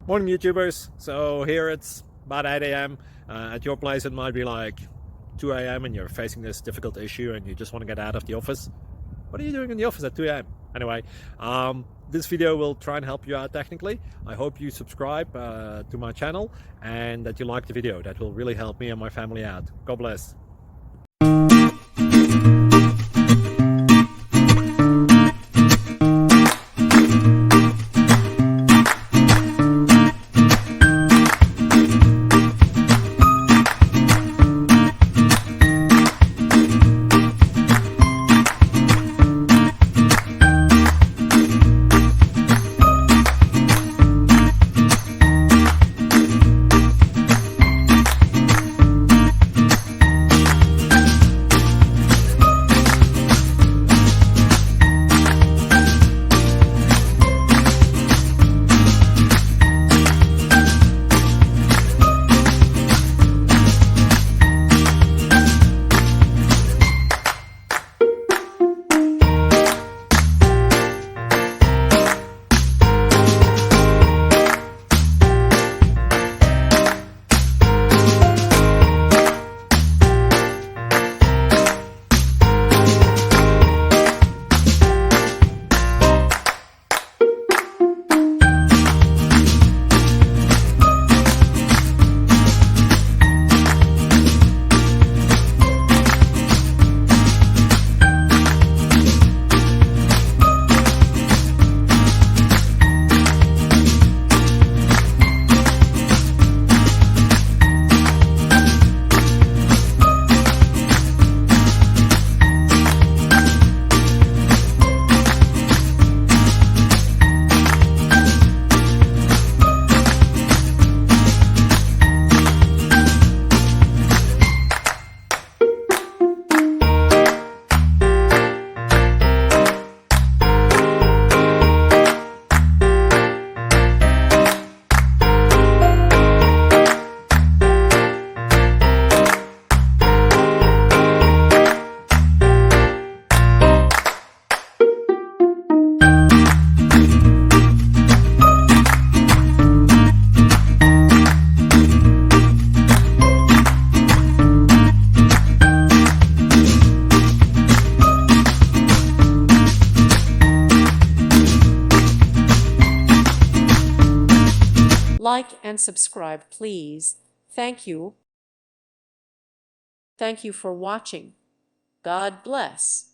Morning YouTubers. So here it's about 8 a.m. At your place it might be like 2 a.m. and you're facing this difficult issue and you just want to get out of the office. What are you doing in the office at 2 a.m.? Anyway, this video will try and help you out technically. I hope you subscribe to my channel and that you like the video. That will really help me and my family out. God bless. Like and subscribe, please. Thank you. Thank you for watching. God bless.